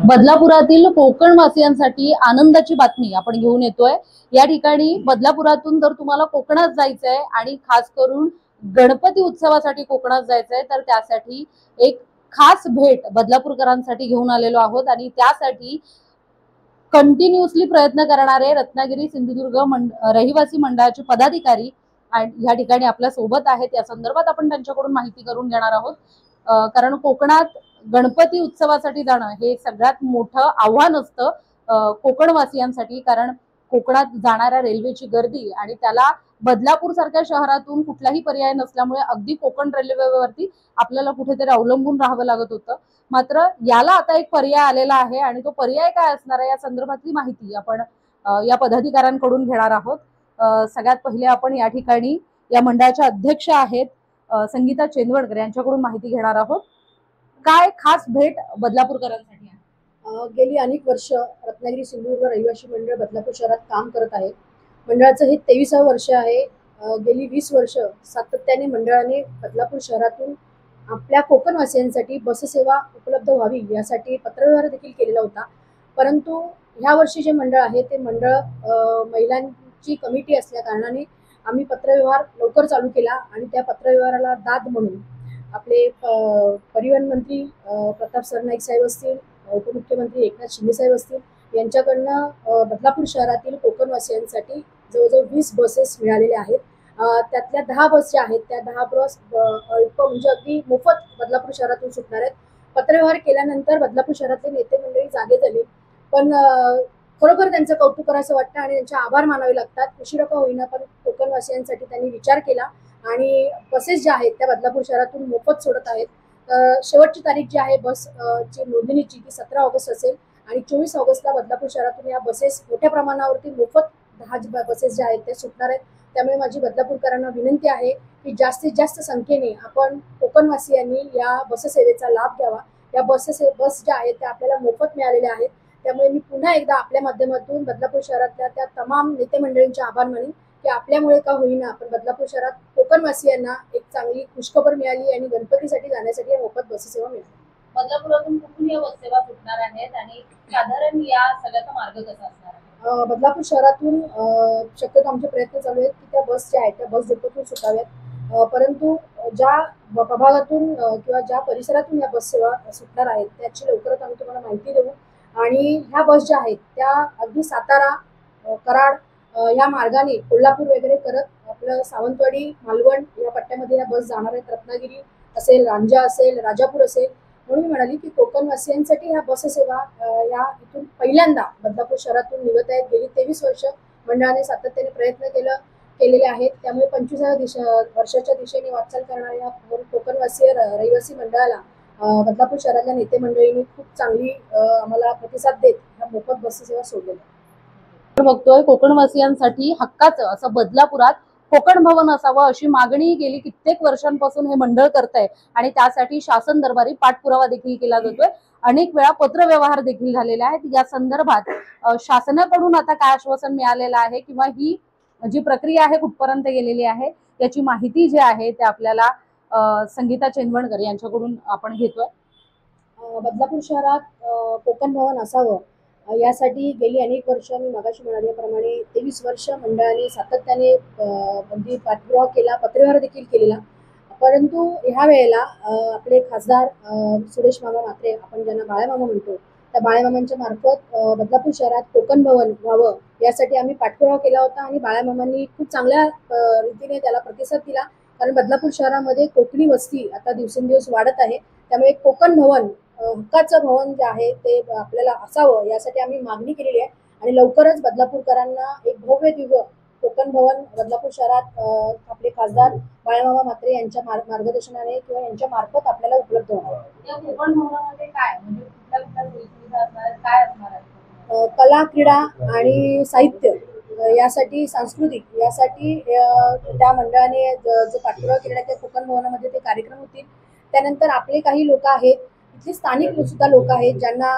बदलापुरातील कोकणवासियांसाठी आनंदाची बातमी आपण घेऊन येतोय। या ठिकाणी बदलापुरातून जर तुम्हाला कोकणात जायचंय आणि खास करून गणपती उत्सवासाठी कोकणात जायचंय तर त्यासाठी एक खास भेट बदलापूरकरांसाठी घेऊन आलेलो आहोत आणि त्यासाठी कंटिन्युअसली प्रयत्न करणारे रत्नागिरी सिंधुदुर्ग रहिवासी मंडळाचे पदाधिकारी या ठिकाणी आपल्या सोबत आहेत। या संदर्भात आपण त्यांच्याकडून माहिती करून घेणार आहोत, कारण कोकणात गणपती उत्सवासाठी जाणं हे सगळ्यात मोठं आव्हान असतं कोकणवासियांसाठी, कारण कोकणात जाणाऱ्या रेल्वेची गर्दी आणि त्याला बदलापूर सारख्या शहरातून कुठलाही पर्याय नसल्यामुळे अगदी कोकण रेल्वेवरती आपल्याला कुठेतरी अवलंबून राहावं लागत होतं। मात्र याला आता एक पर्याय आलेला आहे आणि तो पर्याय काय असणार आहे या संदर्भातली माहिती आपण या पदाधिकाऱ्यांकडून घेणार आहोत। सगळ्यात पहिले आपण या ठिकाणी या मंडळाच्या अध्यक्ष आहेत संगीता चेंदवडकर यांच्याकडून माहिती घेणार आहोत। काय खास भेट बदलापूरकरांसाठी आहे? गेली अनेक वर्ष रत्नागिरी सिंधुदुर्ग रहिवासी मंडळ बदलापूर शहरात काम करत आहे। मंडळाचं हे 23वे वर्ष आहे। गेली 20 वर्ष सातत्याने मंडळाने बदलापूर शहरातून आपल्या कोकणवासियांसाठी बससेवा उपलब्ध व्हावी यासाठी पत्रव्यवहार देखील केलेला होता। परंतु ह्या वर्षी जे मंडळ आहे ते मंडळ महिलांची कमिटी असल्या कारणाने आम्ही पत्रव्यवहार लवकर चालू केला आणि त्या पत्रव्यवहाराला दाद म्हणून आपले परिवहन मंत्री प्रताप सरनाईक साहेब असतील, उपमुख्यमंत्री एकनाथ शिंदे साहेब असतील यांच्याकडनं बदलापूर शहरातील कोकणवासियांसाठी जवळजवळ 20 बसेस मिळालेल्या आहेत। त्यातल्या 10 बस ज्या आहेत त्या 10 बस अल्प म्हणजे अगदी मोफत बदलापूर शहरातून सुटणार आहेत। पत्रव्यवहार केल्यानंतर बदलापूर शहरातले नेते मंडळी जागे झाले, पण खरोखर त्यांचं कौतुक करायचं वाटतं आणि त्यांचे आभार मानावे लागतात। उशिरा का होईना पण कोकणवासियांसाठी त्यांनी विचार केला आणि बसेस ज्या आहेत त्या बदलापूर शहरातून मोफत सोडत आहेत। शेवटची तारीख जी आहे बस ची नोंदणीची ती 17 ऑगस्ट असेल आणि 24 ऑगस्टला बदलापूर शहरातून या बसेस मोठ्या प्रमाणावरती मोफत 10 बसेस ज्या आहेत त्या सुटणार आहेत। त्यामुळे माझी बदलापूरकरांना विनंती आहे की जास्तीत जास्त संख्येने आपण कोकणवासियांनी या बससेवेचा लाभ घ्यावा। या बस ज्या आहेत त्या आपल्याला मोफत मिळालेल्या आहेत। त्यामुळे मी पुन्हा एकदा आपल्या माध्यमातून बदलापूर शहरातल्या त्या तमाम नेते मंडळींचे आभार मानेन की आपल्यामुळे का होईना आपण बदलापूर शहरात कोकणवासियांना एक चांगली खुशखबर मिळाली आणि गणपतीसाठी जाण्यासाठी मोफत बससेवा मिळाली। बदलापुरातून कुठून या बससेवा सुटणार आहेत आणि साधारण या सगळ्याचा मार्ग कसा असणार आहे? बदलापूर शहरातून शक्यतो आमचे प्रयत्न चालू आहेत की त्या बस ज्या आहेत त्या बस डेपोतून सुटाव्यात, परंतु ज्या प्रभागातून किंवा ज्या परिसरातून या बस सेवा सुटणार आहेत त्याची लवकरच आम्ही तुम्हाला माहिती देऊ। आणि ह्या बस ज्या आहेत त्या अगदी सातारा, कराड या मार्गाने कोल्हापूर वगैरे करत आपलं सावंतवाडी, मालवण या पट्ट्यामध्ये या बस जाणार आहेत। रत्नागिरी असेल, रांजा असेल, राजापूर असेल। म्हणून मी म्हणाली की कोकणवासियांसाठी ह्या बससेवा या इथून पहिल्यांदा बदलापूर शहरातून निघत आहेत। गेली 23 वर्ष मंडळाने सातत्याने प्रयत्न केलेले आहेत। त्यामुळे 25व्या वर्षाच्या दिशेने वाटचाल करणाऱ्या कोकणवासीय रहिवासी मंडळाला बदलापूर शहरातल्या नेते मंडळींनी खूप चांगली आम्हाला प्रतिसाद देत ह्या मोफत बससेवा सोडलेली आहे। बघतोय कोकणवासियांसाठी हक्काचं असं बदलापुरात कोकण भवन असावं अशी मागणी गेली कित्येक वर्षांपासून हे मंडळ करतंय आणि त्यासाठी शासन दरबारी पाठपुरावा देखील केला जातोय। अनेक वेळा पत्रव्यवहार देखील झालेले आहेत। या संदर्भात शासनाकडून आता काय आश्वासन मिळालेलं आहे किंवा ही जी प्रक्रिया आहे कुठपर्यंत गेलेली आहे याची माहिती जी आहे ते आपल्याला संगीता चेंदवडकर यांच्याकडून आपण घेतोय। बदलापूर शहरात कोकण भवन असावं यासाठी गेली अनेक वर्ष मी मगाशी म्हणाल्याप्रमाणे 23 वर्ष मंडळाने सातत्याने पाठपुरावा केला, पत्रव्यवहार देखील केलेला। परंतु ह्या वेळेला आपले खासदार सुरेश मामा म्हात्रे, आपण ज्यांना बाळामामा म्हणतो, त्या बाळामामांच्या मार्फत बदलापूर शहरात कोकण भवन व्हावं यासाठी आम्ही पाठपुरावा केला होता आणि बाळामामांनी खूप चांगल्या रीतीने त्याला प्रतिसाद दिला। कारण बदलापूर शहरामध्ये कोकणी वस्ती आता दिवसेंदिवस वाढत आहे। त्यामुळे कोकण भवन हक्काचं भवन जे आहे ते आपल्याला असावं यासाठी आम्ही मागणी केलेली आहे आणि लवकरच बदलापूरकरांना एक भव्य दिव्य कोकण भवन बदलापूर शहरात आपले खासदार बाळामामा म्हात्रे यांच्या मार्गदर्शनाने किंवा यांच्या मार्फत आपल्याला उपलब्ध होणार आहे। या कोकण भवनामध्ये काय म्हणजे कुठल्या सुविधा असणार आहेत, काय असणार आहे? कला, क्रीडा आणि साहित्य यासाठी, सांस्कृतिक यासाठी त्या मंडळाने जो पाठपुरावा केलेला त्या कोकण भवनामध्ये ते कार्यक्रम होतील। त्यानंतर आपले काही लोक आहेत, इथले स्थानिक सुद्धा लोक आहेत ज्यांना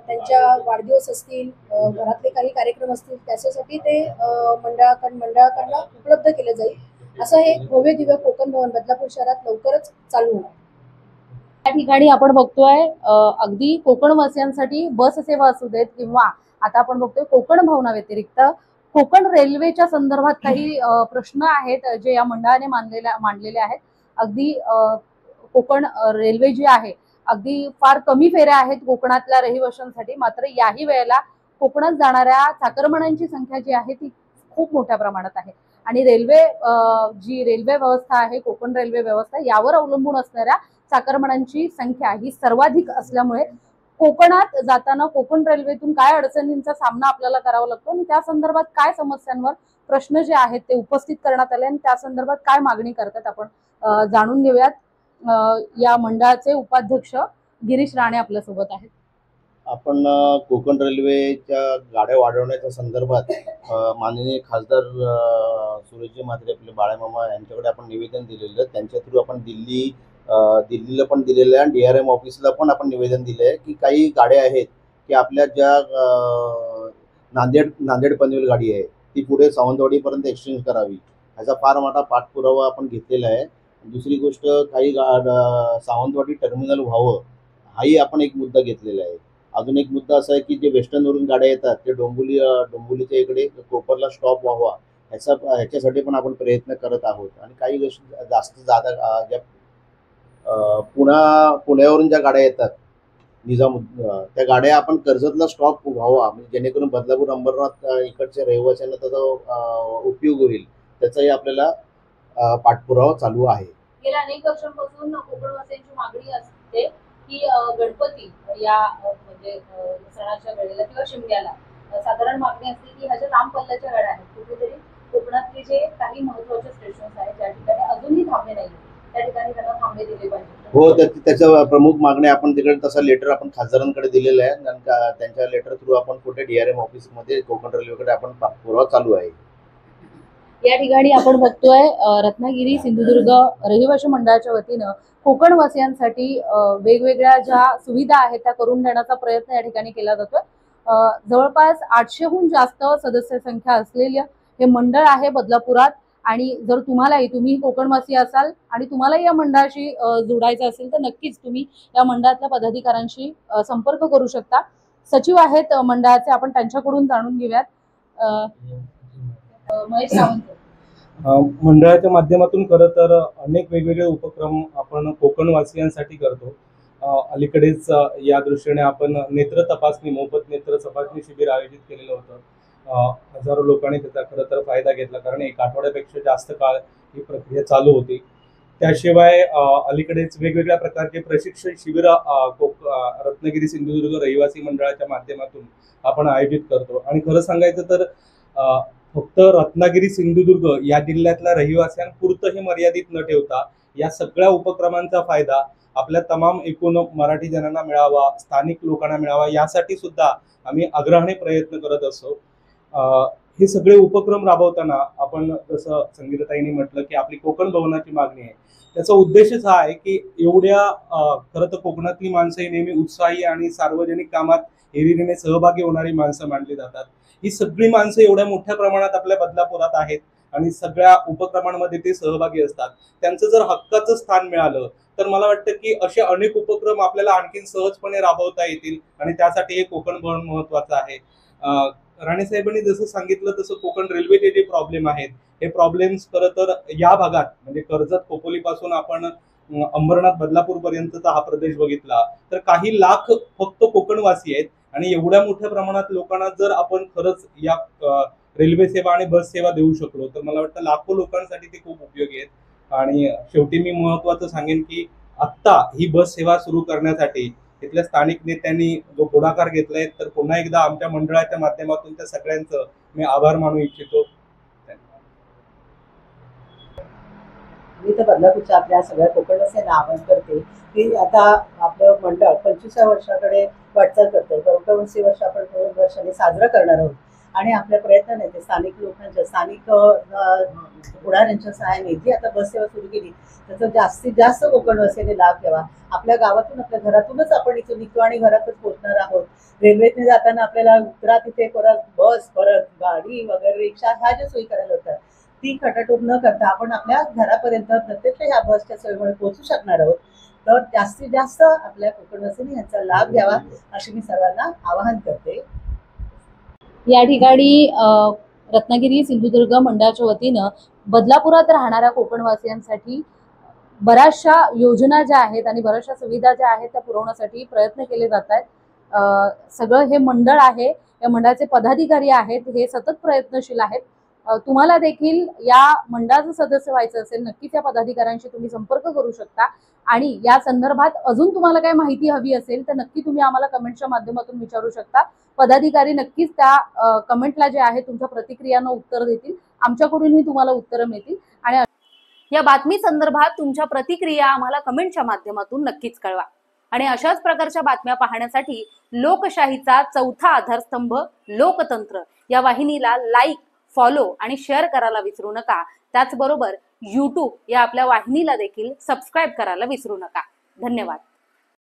त्यांच्या वाढदिवस असतील, घरातले काही कार्यक्रम असतील त्याच्यासाठी ते मंडळाकडनं उपलब्ध केलं जाईल। असं हे भव्य दिव्य कोकण भवन बदलापूर शहरात लवकरच चालू होणार। या ठिकाणी आपण बघतोय अगदी कोकणवासियांसाठी बस सेवा असू देत किंवा आता आपण बघतोय कोकण भवना व्यतिरिक्त कोकण रेल्वेच्या संदर्भात काही प्रश्न आहेत जे या मंडळाने मांडलेले आहेत. अगदी कोकण रेल्वे जी आहे अगदी फार कमी फेऱ्या आहेत कोकणातल्या रहिवाशांसाठी, मात्र याही वेळेला कोकणात जाणाऱ्या चाकरमान्यांची संख्या जी आहे ती खूप मोठ्या प्रमाणात आहे आणि रेल्वे जी रेल्वे व्यवस्था आहे कोकण रेल्वे व्यवस्था यावर अवलंबून असणाऱ्या चाकरमान्यांची संख्या ही सर्वाधिक असल्यामुळे कोकणात जाताना कोकण रेल्वेतून काय अडचणींचा सामना आपल्याला करावा लागतो आणि त्या संदर्भात काय समस्यांवर प्रश्न जे आहेत ते उपस्थित करण्यात आले आणि त्या संदर्भात काय मागणी करतात आपण जाणून घेऊयात. या मंडळाचे उपाध्यक्ष गिरीश राणे आपल्या सोबत आहेत. आपण कोकण रेल्वेच्या गाड्या वाढवण्याच्या संदर्भात माननीय खासदार सुरेशजी म्हात्रे आपले बाळामामा यांच्याकडे आपण निवेदन दिलेलं. त्यांच्या थ्रू आपण दिल्लीला पण दिलेलं आहे आणि DRM ऑफिसला पण आपण निवेदन दिलं आहे की काही गाड्या आहेत की आपल्या ज्या नांदेड पनवेल गाडी आहे ती पुढे सावंतवाडीपर्यंत एक्सचेंज करावी, ह्याचा फार मोठा पाठपुरावा आपण घेतलेला आहे. दुसरी गोष्ट काही सावंतवाडी टर्मिनल व्हावं हाही आपण एक मुद्दा घेतलेला आहे. अजून एक मुद्दा असा आहे की जे वेस्टर्नवरून गाड्या येतात ते डोंबिवलीच्या इकडे कोपरला स्टॉप व्हावा ह्याच्यासाठी पण आपण प्रयत्न करत आहोत. आणि काही गोष्टी जास्त ज्या पुण्यावरून ज्या गाड्या येतात त्या गाड्या आपण कर्जतला स्टॉप व्हावा, म्हणजे जेणेकरून बदलापूर अंबरनाथ इकडच्या रहिवाशांना त्याचा उपयोग होईल, त्याचाही आपल्याला पाठपुरावा चालू आहे. गेल्या अनेक वर्षांपासून कोकणवासियांची मागणी असते की गणपती या म्हणजे सणाच्या वेळेला किंवा शिमग्याला साधारण मागणी असते की ह्या ज्या लांब पल्ल्याच्या गाड्या आहेत कुठेतरी कोकणातले जे काही महत्त्वाचे स्टेशन्स आहेत ज्या ठिकाणी अजूनही थांबे नाही त्या ठिकाणी त्यांना थांबे दिले पाहिजे. हो, त्याच्या प्रमुख मागण्या आपण तिकडे तसा लेटर आपण खासदारांकडे दिलेला आहे आणि त्यांच्या लेटर थ्रू आपण कुठे DRM ऑफिसमध्ये कोकण रेल्वेकडे आपण पाठपुरावा चालू आहे. या ठिकाणी आपण बघतोय रत्नागिरी सिंधुदुर्ग रहिवासी मंडळाच्या वतीनं कोकणवासियांसाठी वेगवेगळ्या ज्या सुविधा आहेत त्या करून देण्याचा प्रयत्न या ठिकाणी केला जातोय. जवळपास 800हून जास्त सदस्य संख्या असलेले हे मंडळ आहे बदलापुरात आणि जर तुम्ही कोकणवासी असाल आणि तुम्हाला या मंडळाशी जोडायचं असेल तर नक्कीच तुम्ही या मंडळातल्या पदाधिकाऱ्यांशी संपर्क करू शकता. सचिव आहेत मंडळाचे, आपण त्यांच्याकडून जाणून घेऊयात. महेश सावंत. मंडळाच्या माध्यमातून खरं तर अनेक वेगवेगळे उपक्रम आपण कोकणवासियांसाठी करतो. अलीकडेच या दृष्टीने आपण मोफत नेत्र तपासणी शिबिर आयोजित केलेलं होतं. हजारो लोकांनी त्याचा खरं तर फायदा घेतला, कारण एक आठवड्यापेक्षा जास्त काळ ही प्रक्रिया चालू होती. त्याशिवाय अलीकडेच वेगवेगळ्या प्रकारचे प्रशिक्षण शिबिर रत्नागिरी सिंधुदुर्ग रहिवासी मंडळाच्या माध्यमातून आपण आयोजित करतो. आणि खरं सांगायचं तर फक्त रत्नागिरी सिंधुदुर्ग या जिल्ह्यातल्या रहिवाशांपुरतं हे मर्यादित न ठेवता या सगळ्या उपक्रमांचा फायदा आपल्या तमाम एकूण मराठी जनांना मिळावा, स्थानिक लोकांना मिळावा, यासाठी सुद्धा आम्ही आग्रहाने प्रयत्न करत असतो. हे सगळे उपक्रम राबवताना आपण जसं संगीताताईंनी म्हटलं की आपली कोकण भवनाची मागणी आहे, त्याचा उद्देशच हा आहे की एवढ्या खरं तर कोकणातली माणसं ही नेहमी उत्साही आणि सार्वजनिक कामात हिरिरीने सहभागी होणारी माणसं मानली जातात. ही सगळी माणसं एवढ्या मोठ्या प्रमाणात आपल्या बदलापुरात आहेत आणि सगळ्या उपक्रमांमध्ये ते सहभागी असतात. त्यांचं जर हक्काचं स्थान मिळालं तर मला वाटतं की असे अनेक उपक्रम आपल्याला आणखीन सहजपणे राबवता येतील आणि त्यासाठी हे कोकण भवन महत्वाचं आहे. राणेसाहेबांनी जसं सांगितलं तसं कोकण रेल्वेचे जे प्रॉब्लेम आहेत हे प्रॉब्लेम्स खरं तर या भागात म्हणजे कर्जत खोपोलीपासून आपण अंबरनाथ बदलापूर पर्यंतचा हा प्रदेश बघितला तर काही लाख फक्त कोकणवासी आहेत आणि एवढ्या मोठ्या प्रमाणात लोकांना जर आपण खरंच या रेल्वे सेवा आणि बस सेवा देऊ शकलो तर मला वाटतं लाखो लोकांसाठी ते खूप उपयोगी आहेत. आणि शेवटी मी महत्वाचं सांगेन की आत्ता ही बस सेवा सुरू करण्यासाठी तिथल्या स्थानिक नेत्यांनी जो पुढाकार घेतलाय तर पुन्हा एकदा आमच्या मंडळाच्या माध्यमातून त्या सगळ्यांचं मी आभार मानू इच्छितो. मी तर बदलापूरच्या आपल्या सगळ्या कोकणवासियांना आवाहन करते की आता आपलं मंडळ 25व्या वर्षाकडे वाटचाल करतोय. 25 वर्ष आपण 2 वर्षांनी साजरं करणार आहोत आणि आपल्या प्रयत्नाने ते स्थानिक लोकांच्या स्थानिक पुढाऱ्यांच्या सहाय्याने जी आता बस सेवा सुरू केली त्याचा जास्तीत जास्त कोकणवासियांनी लाभ घ्यावा. आपल्या गावातून आपल्या घरातूनच आपण इथून निघतो आणि घरातच पोहोचणार आहोत. रेल्वेतने जाताना आपल्याला उतरा तिथे परत बस परत गाडी वगैरे रिक्षा ह्या ज्या सोयी करायला होत्या ती खटाटोप न करता आपण आपल्या घरापर्यंत प्रत्यक्ष ह्या बसच्या सोयीमुळे पोहोचू शकणार आहोत. तर जास्तीत जास्त आपल्या कोकणवासियांनी यांचा लाभ घ्यावा अशी मी सर्वांना आवाहन करते. या ठिकाणी रत्नागिरी सिंधुदुर्ग मंडळाच्या वतीनं बदलापुरात राहणाऱ्या कोकणवासियांसाठी बऱ्याचशा योजना ज्या आहेत आणि बऱ्याचशा सुविधा ज्या आहेत त्या पुरवण्यासाठी प्रयत्न केले जात आहेत. सगळं हे मंडळ आहे, या मंडळाचे पदाधिकारी आहेत, हे सतत प्रयत्नशील आहेत. तुम्हाला देखील या मंडळाचं सदस्य व्हायचं असेल, नक्कीच या पदाधिकाऱ्यांशी तुम्ही संपर्क करू शकता. आणि या संदर्भात अजून तुम्हाला काही माहिती हवी असेल तर नक्की तुम्ही आम्हाला कमेंटच्या माध्यमातून विचारू शकता. पदाधिकारी नक्कीच त्या कमेंटला जे आहे तुमच्या प्रतिक्रियांना उत्तर देतील. आमच्याकडूनही तुम्हाला उत्तरं मिळतील. आणि या बातमी संदर्भात तुमच्या प्रतिक्रिया आम्हाला कमेंटच्या माध्यमातून नक्कीच कळवा. आणि अशाच प्रकारच्या बातम्या पाहण्यासाठी लोकशाहीचा चौथा आधारस्तंभ लोकतंत्र या वाहिनीला लाईक, फॉलो आणि शेअर करायला विसरू नका. त्याचबरोबर YouTube या आपल्या वाहिनीला देखील सबस्क्राईब करायला विसरू नका. धन्यवाद.